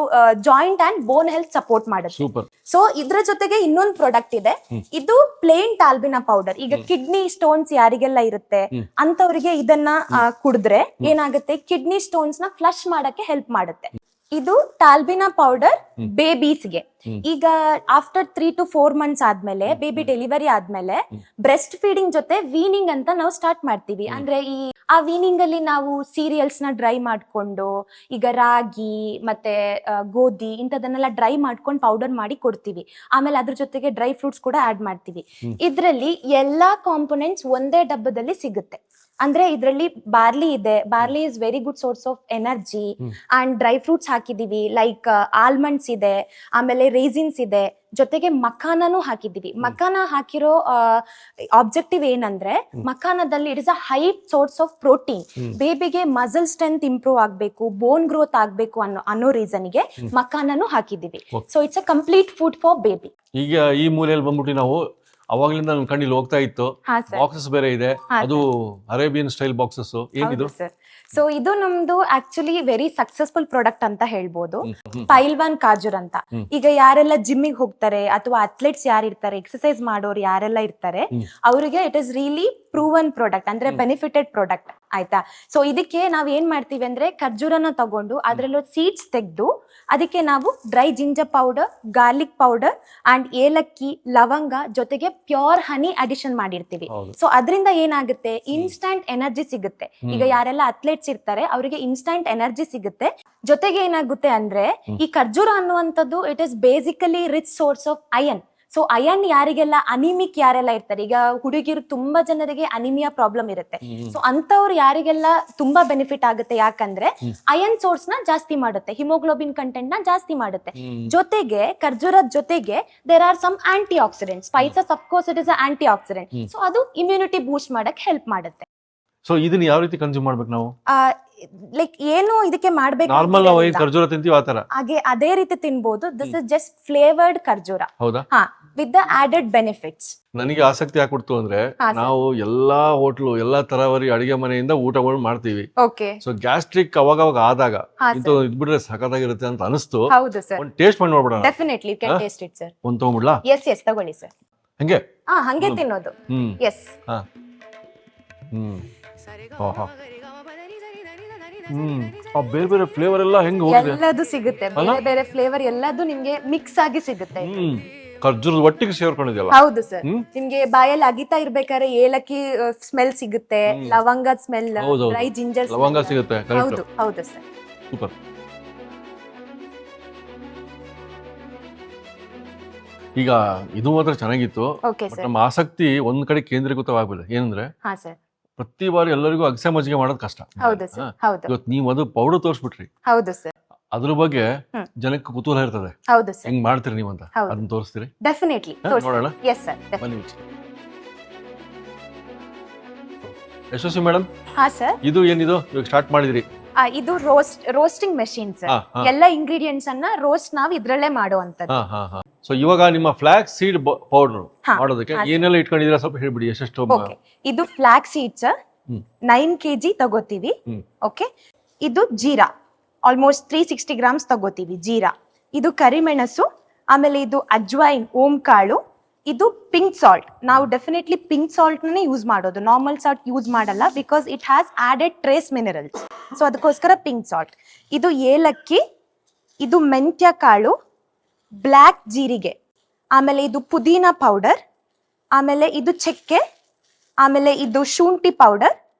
joint and bone health support ಮಾಡುತ್ತೆ. ಸೊ ಇದ್ರ ಜೊತೆಗೆ ಇನ್ನೊಂದು ಪ್ರಾಡಕ್ಟ್ ಇದೆ, ಇದು ಪ್ಲೇನ್ ಟಾಲ್ಬಿನಾ ಪೌಡರ್. ಈಗ ಕಿಡ್ನಿ ಸ್ಟೋನ್ಸ್ ಯಾರಿಗೆಲ್ಲ ಇರುತ್ತೆ ಅಂತವರಿಗೆ ಇದನ್ನ ಕುಡಿದ್ರೆ ಏನಾಗುತ್ತೆ, ಕಿಡ್ನಿ ಸ್ಟೋನ್ಸ್ ನ ಫ್ಲಶ್ ಮಾಡಕ್ಕೆ ಹೆಲ್ಪ್ ಮಾಡುತ್ತೆ. ಇದು ಟಾಲ್ಬಿನಾ ಪೌಡರ್ ಬೇಬೀಸ್ಗೆ. ಈಗ ಆಫ್ಟರ್ 3 to 4 ಮಂತ್ಸ್ ಆದ್ಮೇಲೆ, ಬೇಬಿ ಡೆಲಿವರಿ ಆದ್ಮೇಲೆ ಬ್ರೆಸ್ಟ್ ಫೀಡಿಂಗ್ ಜೊತೆ ವೀನಿಂಗ್ ಅಂತ ನಾವು ಸ್ಟಾರ್ಟ್ ಮಾಡ್ತೀವಿ. ಅಂದ್ರೆ ಈ ಆ ವೀನಿಂಗ್ ಅಲ್ಲಿ ನಾವು ಸೀರಿಯಲ್ಸ್ ನ ಡ್ರೈ ಮಾಡ್ಕೊಂಡು ಈಗ ರಾಗಿ ಮತ್ತೆ ಗೋಧಿ ಇಂಥದನ್ನೆಲ್ಲ ಡ್ರೈ ಮಾಡ್ಕೊಂಡು ಪೌಡರ್ ಮಾಡಿ ಕೊಡ್ತೀವಿ. ಆಮೇಲೆ ಅದ್ರ ಜೊತೆಗೆ ಡ್ರೈ ಫ್ರೂಟ್ಸ್ ಕೂಡ ಆಡ್ ಮಾಡ್ತೀವಿ. ಇದ್ರಲ್ಲಿ ಎಲ್ಲಾ ಕಾಂಪೊನೆಂಟ್ಸ್ ಒಂದೇ ಡಬ್ಬದಲ್ಲಿ ಸಿಗುತ್ತೆ. ಅಂದ್ರೆ ಇದ್ರಲ್ಲಿ ಬಾರ್ಲಿ ಇದೆ. Barley is very good source of energy. And dry fruits ಹಾಕಿದೀವಿ, ಲೈಕ್ ಆಲ್ಮಂಡ್ಸ್ ಇದೆ, ಆಮೇಲೆ ರೇಸಿನ್ಸ್ ಇದೆ, ಜೊತೆಗೆ ಮಖಾನನೂ ಹಾಕಿದೀವಿ. ಮಖಾನ ಹಾಕಿರೋ ಆಬ್ಜೆಕ್ಟಿವ್ ಏನಂದ್ರೆ, ಮಖಾನದಲ್ಲಿ it is a high source of protein. ಬೇಬಿಗೆ ಮಸಲ್ ಸ್ಟ್ರೆಂತ್ ಇಂಪ್ರೂವ್ ಆಗ್ಬೇಕು, ಬೋನ್ ಗ್ರೋತ್ ಆಗ್ಬೇಕು ಅನ್ನೋ ರೀಸನ್ಗೆ ಮಖಾನನೂ ಹಾಕಿದೀವಿ. So it's a complete food for baby. ಈಗ ಈ ಮೂಲೆಯಲ್ಲಿ ಬಂದ್ಬಿಟ್ಟು ನಾವು ಅವಾಗ್ಲಿಂದ ನನ್ನ ಕಣ್ಣಿಲ್ಲಿ ಹೋಗ್ತಾ ಇತ್ತು, ಬಾಕ್ಸಸ್ ಬೇರೆ ಇದೆ, ಅದು ಅರೇಬಿಯನ್ ಸ್ಟೈಲ್ ಬಾಕ್ಸಸ್. ಏನಿದು? ಸೊ ಇದು ನಮ್ದು ಆಕ್ಚುಲಿ ವೆರಿ ಸಕ್ಸಸ್ಫುಲ್ ಪ್ರಾಡಕ್ಟ್ ಅಂತ ಹೇಳ್ಬೋದು. ಪೈಲ್ವಾನ್ ಕಾಜೂರ್ ಅಂತ. ಈಗ ಯಾರೆಲ್ಲ ಜಿಮ್ಮಿಗೆ ಹೋಗ್ತಾರೆ ಅಥವಾ ಅಥ್ಲೆಟ್ಸ್ ಯಾರು ಇರ್ತಾರೆ, ಎಕ್ಸರ್ಸೈಸ್ ಮಾಡೋರು ಯಾರೆಲ್ಲ ಇರ್ತಾರೆ, ಅವರಿಗೆ it is really proven product, ಅಂದ್ರೆ ಬೆನಿಫಿಟೆಡ್ ಪ್ರಾಡಕ್ಟ್. ಆಯ್ತಾ? ಸೊ ಇದಕ್ಕೆ ನಾವ್ ಏನ್ ಮಾಡ್ತೀವಿ ಅಂದ್ರೆ, ಖರ್ಜೂರನ ತಗೊಂಡು ಅದ್ರಲ್ಲೂ ಸೀಡ್ಸ್ ತೆಗೆದು ಅದಕ್ಕೆ ನಾವು dry ginger powder, garlic powder and ಏಲಕ್ಕಿ, ಲವಂಗ ಜೊತೆಗೆ ಪ್ಯೂರ್ ಹನಿ ಅಡಿಷನ್ ಮಾಡಿರ್ತೀವಿ. ಸೊ ಅದರಿಂದ ಏನಾಗುತ್ತೆ, ಇನ್ಸ್ಟಂಟ್ ಎನರ್ಜಿ ಸಿಗುತ್ತೆ. ಈಗ ಯಾರೆಲ್ಲ ಅಥ್ಲೆಟ್ಸ್ ಇರ್ತಾರೆ ಅವರಿಗೆ ಇನ್ಸ್ಟಂಟ್ ಎನರ್ಜಿ ಸಿಗುತ್ತೆ. ಜೊತೆಗೆ ಏನಾಗುತ್ತೆ ಅಂದ್ರೆ, ಈ ಖರ್ಜೂರ ಅನ್ನುವಂಥದ್ದು it is basically rich source of iron. So iron ಯಾರಿಗೆಲ್ಲ ಅನಿಮಿಕ್ ಯಾರೆಲ್ಲ ಇರ್ತಾರೆ, ಈಗ ಹುಡುಗಿರು ತುಂಬಾ ಜನರಿಗೆ ಅನಿಮಿಯಾ ಪ್ರಾಬ್ಲಮ್ ಇರುತ್ತೆ. ಸೊ ಅಂತವ್ರು ಯಾರಿಗೆಲ್ಲ ತುಂಬಾ ಬೆನಿಫಿಟ್ ಆಗುತ್ತೆ, ಯಾಕಂದ್ರೆ ಅಯನ್ ಸೋರ್ಸ್ ನ ಜಾಸ್ತಿ ಮಾಡುತ್ತೆ, ಹಿಮೋಗ್ಲೋಬಿನ್ ಕಂಟೆಂಟ್ ನ ಜಾಸ್ತಿ ಮಾಡುತ್ತೆ. ಜೊತೆಗೆ ಖರ್ಜೂರದ ಜೊತೆಗೆ there are some antioxidant. Spices of course it is antioxidant. So ಅದು ಇಮ್ಯುನಿಟಿ ಬೂಸ್ಟ್ ಮಾಡಕ್ ಹೆಲ್ಪ್ ಮಾಡುತ್ತೆ. ಸೊ ಇದನ್ನ ಯಾವ ರೀತಿ ಕನ್ಸ್ಯೂಮ್ ಮಾಡ್ಬೇಕು ನಾವು? ಲೈಕ್ ಏನು ಇದಕ್ಕೆ ಮಾಡ್ಬೇಕು, ನಾರ್ಮಲ್ ನಾವು ಏನು ಖರ್ಜೂರ ತಿಂತೀವಿ ಆತರ ಹಾಗೆ ಅದೇ ರೀತಿ ತಿನ್ಬಹುದು. ದಿಸ್ ಇಸ್ ಜಸ್ಟ್ ಫ್ಲೇವರ್ಡ್ ಖರ್ಜೂರ. ಹೌದಾ? ಹಾ, ವಿತ್ ದ ಆಡೆಡ್ ಬೆನಿಫಿಟ್ಸ್. ನನಗೆ ಆಸಕ್ತಿ ಯಾಕೊಡ್ತು ಅಂದ್ರೆ, ನಾವು ಎಲ್ಲಾ ಹೋಟ್ಲು, ಎಲ್ಲಾ ತರಹರಿ ಅಡಿಗೆ ಮನೆಯಿಂದ ಊಟಗಳು ಮಾಡ್ತೀವಿ. ಓಕೆ. ಸೊ ಗ್ಯಾಸ್ಟ್ರಿಕ್ ಅವಾಗ ಆದಾಗ ಇಂತ ಇದ್ಬಿಟ್ರೆ ಸಖತ್ತಾಗಿರುತ್ತೆ ಅಂತ ಅನಿಸ್ತು. ಹೌದು ಸರ್. ಒಂದು ಟೇಸ್ಟ್ ಮಾಡಿ ನೋಡ್ಬಿಡೋಣ. Definitely you can taste it sir. ಒಂದು ತಗೊಂಡ್ಬಿಡ್ಲಾ? ಎಸ್ ತಗೊಳ್ಳಿ ಸರ್. ಹಂಗೆ ಹಂಗೆ ತಿನ್ನೋದು. ಎಸ್. ಬೇರೆ ಬೇರೆ ಫ್ಲೇವರ್ ಎಲ್ಲ ಹೆಂಗ್ ಹೋಗಿದೆ, ಎಲ್ಲದು ಸಿಗುತ್ತೆ. ಬೇರೆ ಬೇರೆ ಫ್ಲೇವರ್ ಎಲ್ಲದು ನಿಮ್ಗೆ ಮಿಕ್ಸ್ ಆಗಿ ಸಿಗುತ್ತೆ. ಖರ್ಜೂರದ ಒಟ್ಟಿಗೆ ಸೇರ್ಕೊಂಡಿದೆಯಲ್ಲ. ಹೌದು ಸರ್. ನಿಮ್ಗೆ ಬಾಯಲ್ಲಿ ಅಗಿತಾ ಇರ್ಬೇಕಾದ್ರೆ ಏಲಕ್ಕಿ ಸ್ಮೆಲ್ ಸಿಗುತ್ತೆ, ಲವಂಗದ ಸ್ಮೆಲ್, ಡ್ರೈ ಜಿಂಜರ್ ಲವಂಗ ಸಿಗುತ್ತೆ. ಹೌದು ಹೌದು ಸರ್. ಸೂಪರ್. ಈಗ ಇದು ಮಾತ್ರ ಚೆನ್ನಾಗಿತ್ತು. ನಮ್ಮ ಆಸಕ್ತಿ ಒಂದ್ ಕಡೆ ಕೇಂದ್ರೀಕೃತವಾಗ್ಬಿದೆ. ಏನಂದ್ರೆ, ಪ್ರತಿ ಬಾರಿ ಎಲ್ಲರಿಗೂ ಅಗಸೆ ಮಜ್ಜಿಗೆ ಮಾಡೋದು ಕಷ್ಟ. ಇವತ್ತು ನೀವು ಅದು ಪೌಡರ್ ತೋರಿಸ್ಬಿಟ್ರಿ. ಹೌದು ಸರ್. ಅದ್ರ ಬಗ್ಗೆ ಜನಕ್ಕೆ ಕುತೂಹಲ ಇರ್ತದೆ. ಹೌದು ಸರ್. ಹೆಂಗ್ ಮಾಡ್ತೀರಿ ನೀವು ಅಂತ ಅದನ್ನ ತೋರಿಸ್ತೀರಿ? ಡೆಫಿನೆಟ್ಲಿ ನೋಡೋಣ. Yes sir. ಬನ್ನಿ ಯಶಸ್ವಿ ಮೇಡಮ್. ಹಾ ಸರ್. ಇದು ಏನಿದು ಇವಾಗ ಸ್ಟಾರ್ಟ್ ಮಾಡಿದ್ರಿ? ಇದು ರೋಸ್ಟಿಂಗ್ ಮೆಷಿನ್ ಸರ್. ಎಲ್ಲ ಇಂಗ್ರೀಡಿಯೆಂಟ್ಸ್ ಅನ್ನ ರೋಸ್ಟ್ ನಾವು ಇದ್ರಲ್ಲೇ ಮಾಡುವಂತದ್ದು. ಸೊ ಇವಾಗ ನಿಮ್ಮ ಫ್ಲಾಕ್ಸ್ ಸೀಡ್ ಪೌಡರ್ ಮಾಡೋದಕ್ಕೆ ಏನೆಲ್ಲ ಇಟ್ಕೊಂಡಿದ್ದೀರಾ ಸ್ವಲ್ಪ ಹೇಳ್ಬಿಡಿ. ಎಷ್ಟೆಷ್ಟು? ಇದು ಫ್ಲಾಕ್ಸ್ ಸೀಡ್ಸ್ 9 kg ತಗೋತೀವಿ. ಓಕೆ. ಇದು ಜೀರಾ ಆಲ್ಮೋಸ್ಟ್ 360 ಗ್ರಾಮ್ಸ್ ತಗೋತೀವಿ ಜೀರಾ. ಇದು ಕರಿಮೆಣಸು, ಆಮೇಲೆ ಇದು ಅಜ್ವೈನ್, ಓಂ ಕಾಳು, ಇದು ಪಿಂಕ್ ಸಾಲ್ಟ್. ನಾವು ಡೆಫಿನೆಟ್ಲಿ ಪಿಂಕ್ ಸಾಲ್ಟ್ ನೇ ಯೂಸ್ ಮಾಡೋದು, ನಾರ್ಮಲ್ ಸಾಲ್ಟ್ ಯೂಸ್ ಮಾಡಲ್ಲ, because it has added trace minerals. So ಅದಕ್ಕೋಸ್ಕರ ಪಿಂಕ್ ಸಾಲ್ಟ್. ಇದು ಏಲಕ್ಕಿ, ಇದು ಮೆಂತ್ಯ ಕಾಳು, ಬ್ಲ್ಯಾಕ್ ಜೀರಿಗೆ, ಆಮೇಲೆ ಇದು ಪುದೀನಾ ಪೌಡರ್, ಆಮೇಲೆ ಇದು ಚಕ್ಕೆ, ಆಮೇಲೆ ಇದು ಶುಂಠಿ ಪೌಡರ್,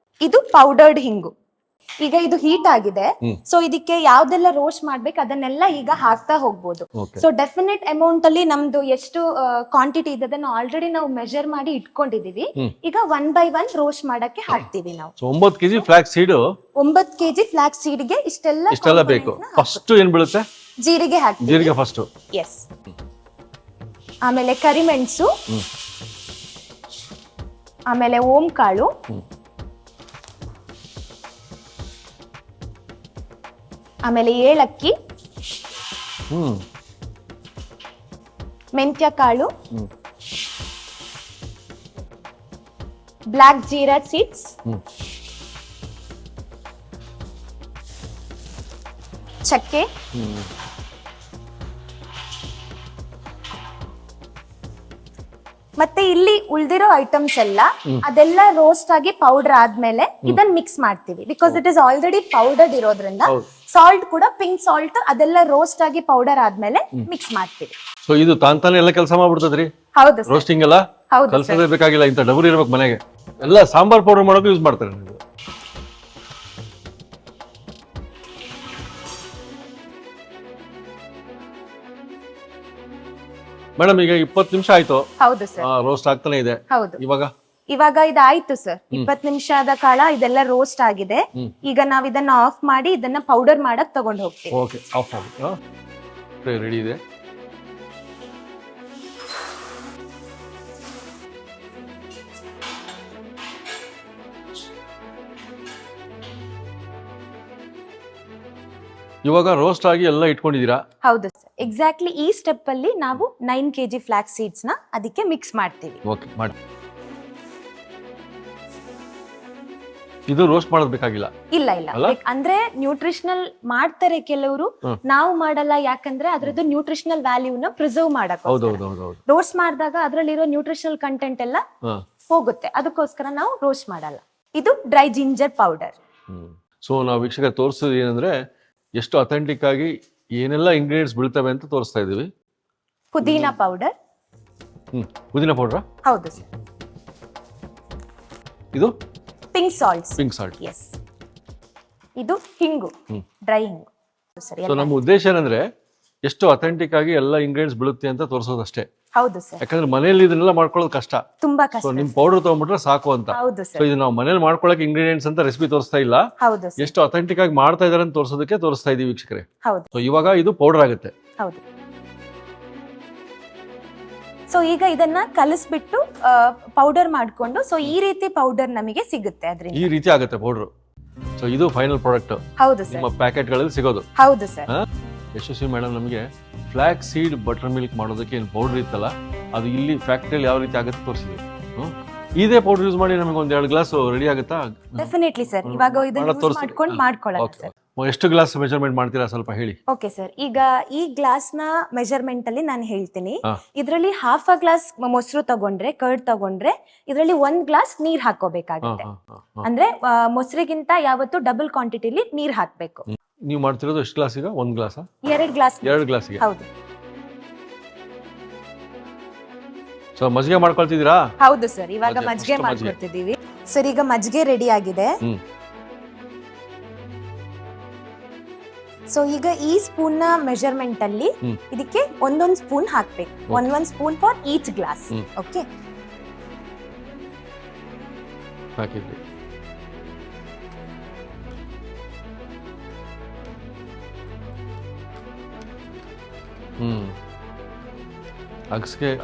ಇದು ಪೌಡರ್ಡ್ ಹಿಂಗು. ಈಗ ಇದು ಹೀಟ್ ಆಗಿದೆ. ಸೊ ಇದಕ್ಕೆ ಯಾವ್ದೆಲ್ಲ ರೋಸ್ಟ್ ಮಾಡ್ಬೇಕು ಅದನ್ನೆಲ್ಲ ಈಗ ಹಾಕ್ತಾ ಹೋಗ್ಬೋದು. ಸೊ ಡೆಫಿನೆಟ್ ಅಮೌಂಟ್ ಅಲ್ಲಿ ನಮ್ದು ಎಷ್ಟು ಕ್ವಾಂಟಿಟಿ ಇದೆ ಅದನ್ನ ಆಲ್ರೆಡಿ ನಾವು ಮೆಜರ್ ಮಾಡಿ ಇಟ್ಕೊಂಡಿದೀವಿ. ಈಗ 1 by 1 ರೋಸ್ಟ್ ಮಾಡಕ್ಕೆ ಹಾಕ್ತಿವಿ ನಾವು. 9 kg flax seed. 9 kg flax seed ಗೆ ಇಷ್ಟೆಲ್ಲ ಬೇಕು. ಫಸ್ಟ್ ಏನ್ ಬೀಳುತ್ತೆ? ಜೀರಿಗೆ ಹಾಕ್ತೀವಿ. ಜೀರಿಗೆ ಫಸ್ಟ್. ಎಸ್. ಆಮೇಲೆ ಕರಿಮೆಣಸು, ಆಮೇಲೆ ಓಂ ಕಾಳು, ಆಮೇಲೆ ಏಲಕ್ಕಿ, ಮೆಂತ್ಯ ಕಾಳು, ಬ್ಲ್ಯಾಕ್ ಜೀರಾ ಸೀಡ್ಸ್, ಚಕ್ಕೆ, ಮತ್ತೆ ಇಲ್ಲಿ ಉಳ್ದಿರೋ ಐಟಮ್ಸ್ ಎಲ್ಲ ಅದೆಲ್ಲ ರೋಸ್ಟ್ ಆಗಿ ಪೌಡರ್ ಆದ್ಮೇಲೆ ಇದನ್ನ ಮಿಕ್ಸ್ ಮಾಡ್ತೀವಿ. Because it is already powdered ಇರೋದ್ರಿಂದ ಸಾಲ್ಟ್ ಕೂಡ ಪಿಂಕ್ ಸಾಲ್ಟ್ ಅದೆಲ್ಲ ರೋಸ್ಟ್ ಆಗಿ ಪೌಡರ್ ಆದ್ಮೇಲೆ ಮಿಕ್ಸ್ ಮಾಡ್ತೀವಿ. ಸೊ ಇದು ತಾಂತಾನೆ ಎಲ್ಲ ಕೆಲಸ ಮಾಡ್ಬಿಡ್ತದ್ರಿ? ಹೌದು. ರೋಸ್ಟಿಂಗ್ ಎಲ್ಲ ಕಲ್ಸೋದೇ ಬೇಕಾಗಿಲ್ಲ, ಇಂತ ಡಬರಿ ಇರ್ಬೇಕು ಮನೆಗೆ. ಎಲ್ಲ ಸಾಂಬಾರ್ ಪೌಡರ್ ಮಾಡೋಕೆ ಯೂಸ್ ಮಾಡ್ತಾರೆ ನೀವು. ಮೇಡಮ್ ಈಗ 20 ನಿಮಿಷ ಆಯ್ತು, ಹೌದು ಸರ್. ರೋಸ್ಟ್ ಆಗ್ತಾನೆ ಇದೆ. ಹೌದು, ಇವಾಗ ಇದಾಯ್ತು ಸರ್. 20 ನಿಮಿಷದ ಕಾಲ ಇದೆಲ್ಲ ರೋಸ್ಟ್ ಆಗಿದೆ. ಈಗ ನಾವ್ ಇದನ್ನ ಆಫ್ ಮಾಡಿ ಇದನ್ನ ಪೌಡರ್ ಮಾಡಕ್ ತಗೊಂಡ್ ಹೋಗ್ತೀವಿ. ಓಕೆ, ಆಫ್ ಮಾಡಿ. ರೆಡಿ ಇದೆ. ಇವಾಗ ರೋಸ್ಟ್ ಆಗಿ ಎಲ್ಲ ಇಟ್ಕೊಂಡಿದ್ದೀರಾ? ಹೌದು ಸರ್, ಎಕ್ಸಾಕ್ಟ್ಲಿ ಈ ಸ್ಟೆಪ್ ಅಲ್ಲಿ ನಾವು 9 kg ಫ್ಲಾಕ್ಸ್ ಸೀಡ್ಸ್ ನ ಅದಕ್ಕೆ ಮಿಕ್ಸ್ ಮಾಡ್ತೀವಿ. ಓಕೆ, ಮಾಡಿ. ಇದು ರೋಸ್ಟ್ ಮಾಡೋದು ಬೇಕಾಗಿಲ್ಲ? ಇಲ್ಲ, ಅಂದ್ರೆ ನ್ಯೂಟ್ರಿಷನಲ್ ಮಾಡ್ತಾರೆ ಕೆಲವರು, ನಾವು ಮಾಡಲ್ಲ. ಯಾಕಂದ್ರೆ ಅದ್ರದ್ದು ನ್ಯೂಟ್ರಿಷನಲ್ ವ್ಯಾಲ್ಯೂನ ಪ್ರಿಸರ್ವ್ ಮಾಡಕ್. ರೋಸ್ಟ್ ಮಾಡಿದಾಗ ಅದ್ರಲ್ಲಿರೋ ನ್ಯೂಟ್ರಿಷನಲ್ ಕಂಟೆಂಟ್ ಎಲ್ಲ ಹೋಗುತ್ತೆ, ಅದಕ್ಕೋಸ್ಕರ ನಾವು ರೋಸ್ಟ್ ಮಾಡಲ್ಲ. ಇದು ಡ್ರೈ ಜಿಂಜರ್ ಪೌಡರ್. ಸೊ ನಾವು ವೀಕ್ಷಕ ತೋರಿಸೋದು ಏನಂದ್ರೆ ಎಷ್ಟು ಅಥೆಂಟಿಕ್ ಆಗಿ ಏನೆಲ್ಲ ಇಂಗ್ರೀಡಿಯೆಂಟ್ಸ್ ಬೀಳ್ತವೆ ಅಂತ ತೋರಿಸ್ತಾ ಇದೀವಿ. ಪುದೀನಾ ಪೌಡರ್. ಪುದೀನಾ ಪೌಡರ್? ಹೌದು ಸರ್. ಇದು pink salt. Pink salt, yes. ಇದು ಹಿಂಗು, ಡ್ರೈ ಹಿಂಗು. ಸೊ ನಮ್ಮ ಉದ್ದೇಶ ಏನಂದ್ರೆ ಎಷ್ಟು ಅಥೆಂಟಿಕ್ ಆಗಿ ಎಲ್ಲ ಇಂಗ್ರೀಡಿಯೆಂಟ್ಸ್ ಬೀಳುತ್ತೆ ಅಂತ ತೋರಿಸೋದಷ್ಟೇ. ಹೌದು ಸರ್. ಯಾಕಂದ್ರೆ ಮನೆಯಲ್ಲಿ ಇದನ್ನೆಲ್ಲ ಮಾಡ್ಕೊಳ್ಳೋದು ಕಷ್ಟ, ತುಂಬಾ ಕಷ್ಟ. ಸೊ ನಿಮ್ ಪೌಡರ್ ತಗೊಂಡ್ಬಿಟ್ರೆ ಸಾಕು ಅಂತ. ಹೌದು ಸೊ ಸರ್. ಇದು ನಾವು ಮನೇಲಿ ಮಾಡ್ಕೊಳಕ್ಕೆ ಇಂಗ್ರೀಡಿಯೆಂಟ್ಸ್ ಅಂತ ರೆಸಿಪಿ ತೋರಿಸ್ತಾ ಇಲ್ಲ, ಹೌದು ಸರ್. ಎಷ್ಟು ಅಥೆಂಟಿಕ್ ಆಗಿ ಮಾಡ್ತಾ ಇದಾರೆ ಅಂತ ತೋರಿಸೋದಕ್ಕೆ ತೋರಿಸ್ತಾ ಇದೀವಿ ವೀಕ್ಷಕರೇ. ಹೌದು. ಸೊ ಇವಾಗ ಇದು ಪೌಡರ್ ಆಗುತ್ತೆ. ಹೌದು. ಸೊ ಈಗ ಇದನ್ನ ಕಲಿಸ್ಬಿಟ್ಟು ಪೌಡರ್ ಮಾಡ್ಕೊಂಡು, ಸೊ ಈ ರೀತಿ ಪೌಡರ್ ನಮಗೆ ಸಿಗುತ್ತೆ. ಅದರಿಂದ ಈ ರೀತಿ ಆಗುತ್ತೆ ಪೌಡರ್. ಸೊ ಇದು ಫೈನಲ್ ಪ್ರಾಡಕ್ಟ್. ಹೌದು ಸರ್. ನಿಮ್ಮ ಪ್ಯಾಕೆಟ್ ಗಳಲ್ಲಿ ಸಿಗೋದು. ಹೌದು ಸರ್. ಯಶಸ್ವಿ ಮೇಡಮ್ ನಮಗೆ ಫ್ಲಾಕ್ಸ್ ಸೀಡ್ ಬಟರ್ ಮಿಲ್ಕ್ ಮಾಡೋದಕ್ಕೆ ಏನು ಪೌಡರ್ ಇತ್ತಲ್ಲ, ಅದು ಇಲ್ಲಿ ಫ್ಯಾಕ್ಟ್ರಿಯಲ್ಲಿ ಯಾವ ರೀತಿ ಆಗುತ್ತೆ ತೋರಿಸಿದ್ವಿ. ಇದೇ ಪೌಡರ್ ಯೂಸ್ ಮಾಡಿ ನಮಗೆ ಒಂದ್ 2 ಗ್ಲಾಸ್ ರೆಡಿ ಆಗುತ್ತಾ? Definitely sir. ಇವಾಗ ಇದನ್ನ ಯೂಸ್ ಮಾಡ್ಕೊಂಡು ಮಾಡ್ಕೊಳ್ಳೋಣ ಸರ್. ಎಷ್ಟು ಗ್ಲಾಸ್ ಮೆಜರ್ಮೆಂಟ್ ಮಾಡ್ತೀರಾ ಸ್ವಲ್ಪ ಹೇಳಿ? ಓಕೆ ಸರ್, ಈಗ ಈ ಗ್ಲಾಸ್ ನ ಮೆಜರ್ಮೆಂಟ್ ಅಲ್ಲಿ ನಾನು ಹೇಳ್ತೀನಿ. ಇದರಲ್ಲಿ ಹಾಫ್ ಅ ಗ್ಲಾಸ್ ಮೊಸರು ತಗೊಂಡ್ರೆ, ಕರ್ಡ್ ತಗೊಂಡ್ರೆ, ಇದರಲ್ಲಿ 1 ಗ್ಲಾಸ್ ನೀರ್ ಹಾಕೋಬೇಕಾಗುತ್ತೆ. ಅಂದ್ರೆ ಮೊಸರಿಗಿಂತ ಯಾವತ್ತು ಡಬಲ್ ಕ್ವಾಂಟಿಟಿಲಿ ನೀರ್ ಹಾಕ್ಬೇಕು. ನೀವು ಮಾಡ್ತಿರೋದು ಎಷ್ಟು ಗ್ಲಾಸ್? ಈಗ 1 ಗ್ಲಾಸ್? 2 ಗ್ಲಾಸ್. 2 ಗ್ಲಾಸ್ಗೆ? ಹೌದು. ಸೊ ಮಜ್ಜಿಗೆ ಮಾಡ್ಕೊಳ್ತಿದ್ದೀರಾ? ಹೌದು ಸರ್, ಇವಾಗ ಮಜ್ಜಿಗೆ ಮಾಡ್ಕೊಳ್ತಿದೀವಿ ಸರ್. ಈಗ ಮಜ್ಜಿಗೆ ರೆಡಿ ಆಗಿದೆ. ಸೊ ಈಗ ಈ ಸ್ಪೂನ್ ನ ಮೆಜರ್ಮೆಂಟ್ ಅಲ್ಲಿ ಇದಕ್ಕೆ ಒಂದೊಂದು ಸ್ಪೂನ್ ಹಾಕ್ಬೇಕು. ಒಂದೊಂದು spoon for each glass. Okay, ಹಾಕಿದ್ವಿ.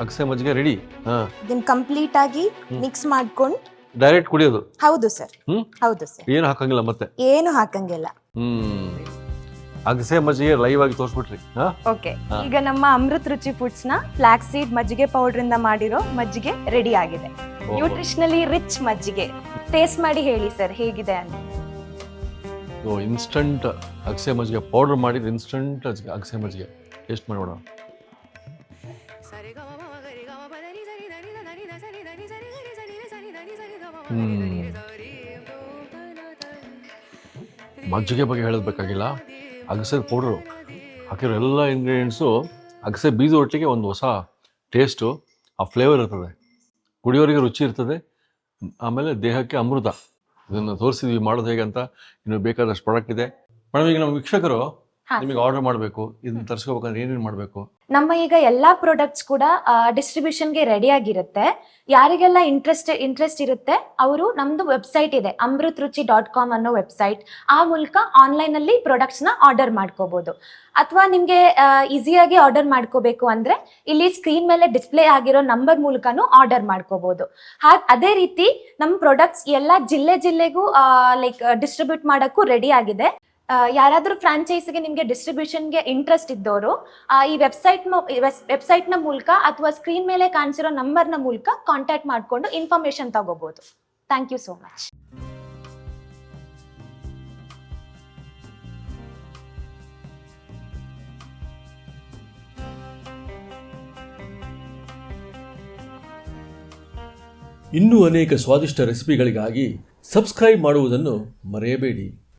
ಅಗಸೆ ಮಜ್ಜಿಗೆ ರೆಡಿ. ಇದನ್ನ ಕಂಪ್ಲೀಟ್ ಆಗಿ ಮಿಕ್ಸ್ ಮಾಡ್ಕೊಂಡು ಡೈರೆಕ್ಟ್ ಕುಡಿಯೋದು? ಹೌದು ಸರ್. ಹೌದು ಸರ್. ಏನು ಹಾಕಂಗಿಲ್ಲ ಮತ್ತೆ? ಏನು ಹಾಕಂಗಿಲ್ಲ. ಅಗಸೆ ಮಜ್ಜಿಗೆ ಲೈವ್ ಆಗಿ ತೋರಿಸ್ಬಿಟ್ರಿ. ಓಕೆ, ಈಗ ನಮ್ಮ ಅಮೃತ್ ರುಚಿ ಫುಡ್ಸ್ ನ ಫ್ಲಾಕ್ಸ್ ಸೀಡ್ ಮಜ್ಜಿಗೆ ಪೌಡರ್ ಇಂದ ಮಾಡಿರೋ ಮಜ್ಜಿಗೆ ರೆಡಿ ಆಗಿದೆ. ನ್ಯೂಟ್ರಿಷನಲಿ ರಿಚ್ ಮಜ್ಜಿಗೆ. ಟೇಸ್ಟ್ ಮಾಡಿ ಹೇಳಿ ಸರ್ ಹೇಗಿದೆ ಅಂತ. ಇನ್ಸ್ಟಂಟ್ ಅಗಸೆ ಮಜ್ಜಿಗೆ ಪೌಡರ್ ಮಾಡಿದ ಇನ್ಸ್ಟಂಟ್ ಅಗಸೆ ಮಜ್ಜಿಗೆ ಟೇಸ್ಟ್ ಮಾಡೋಣ. ಮಜ್ಜಿಗೆ ಬಗ್ಗೆ ಹೇಳಬೇಕಾಗಿಲ್ಲ. ಅಗಸೆ ಪೌಡ್ರು ಹಾಕಿರೋ ಎಲ್ಲ ಇಂಗ್ರೀಡಿಯೆಂಟ್ಸು ಅಗಸೆ ಬೀಜ ಒಟ್ಟಿಗೆ ಒಂದು ಹೊಸ ಟೇಸ್ಟು, ಆ ಫ್ಲೇವರ್ ಇರ್ತದೆ, ಕುಡಿಯೋರಿಗೆ ರುಚಿ ಇರ್ತದೆ, ಆಮೇಲೆ ದೇಹಕ್ಕೆ ಅಮೃತ. ಇದನ್ನು ತೋರಿಸಿದ್ವಿ ಮಾಡೋದು ಹೇಗೆ ಅಂತ. ಇನ್ನು ಬೇಕಾದಷ್ಟು ಪ್ರಾಡಕ್ಟ್ ಇದೆ ಮೇಡಮ್. ಈಗ ನಮ್ಮ ವೀಕ್ಷಕರು ನಿಮಗೆ ಆರ್ಡರ್ ಮಾಡಬೇಕು, ಇದನ್ನ ತರಿಸ್ಕೋಬೇಕಂದ್ರೆ ಏನೇನು ಮಾಡಬೇಕು? ನಮ್ಮ ಈಗ ಎಲ್ಲಾ ಪ್ರಾಡಕ್ಟ್ಸ್ ಕೂಡ ಡಿಸ್ಟ್ರಿಬ್ಯೂಷನ್ಗೆ ರೆಡಿ ಆಗಿರುತ್ತೆ. ಯಾರಿಗೆಲ್ಲ ಇಂಟ್ರೆಸ್ಟ್ ಇರುತ್ತೆ ಅವರು ನಮ್ದು ವೆಬ್ಸೈಟ್ ಇದೆ, amritruchi.com ಅನ್ನೋ ವೆಬ್ಸೈಟ್. ಆ ಮೂಲಕ ಆನ್ಲೈನ್ ಅಲ್ಲಿ ಪ್ರಾಡಕ್ಟ್ಸ್ ನ ಆರ್ಡರ್ ಮಾಡ್ಕೋಬಹುದು. ಅಥವಾ ನಿಮ್ಗೆ ಈಸಿಯಾಗಿ ಆರ್ಡರ್ ಮಾಡ್ಕೋಬೇಕು ಅಂದ್ರೆ ಇಲ್ಲಿ ಸ್ಕ್ರೀನ್ ಮೇಲೆ ಡಿಸ್ಪ್ಲೇ ಆಗಿರೋ ನಂಬರ್ ಮೂಲಕನೂ ಆರ್ಡರ್ ಮಾಡ್ಕೋಬಹುದು. ಅದೇ ರೀತಿ ನಮ್ಮ ಪ್ರಾಡಕ್ಟ್ಸ್ ಎಲ್ಲ ಜಿಲ್ಲೆಗೂ ಲೈಕ್ ಡಿಸ್ಟ್ರಿಬ್ಯೂಟ್ ಮಾಡಕ್ಕೂ ರೆಡಿ ಆಗಿದೆ. ಯಾರಾದ್ರೂ ಫ್ರಾಂಚೈಸಿಗೆ ನಿಮ್ಗೆ ಡಿಸ್ಟ್ರಿಬ್ಯೂಷನ್ಗೆ ಇಂಟ್ರೆಸ್ಟ್ ಇದ್ದವರು ಈ ವೆಬ್ಸೈಟ್ ನ ಮೂಲಕ ಅಥವಾ ಸ್ಕ್ರೀನ್ ಮೇಲೆ ಕಾಣಿಸಿರೋ ನಂಬರ್ ನ ಮೂಲಕ ಕಾಂಟ್ಯಾಕ್ಟ್ ಮಾಡ್ಕೊಂಡು ಇನ್ಫಾರ್ಮೇಶನ್ ತಗೋಬಹುದು. Thank you so much. ಇನ್ನೂ ಅನೇಕ ಸ್ವಾದಿಷ್ಟ ರೆಸಿಪಿಗಳಿಗಾಗಿ ಸಬ್ಸ್ಕ್ರೈಬ್ ಮಾಡುವುದನ್ನು ಮರೆಯಬೇಡಿ.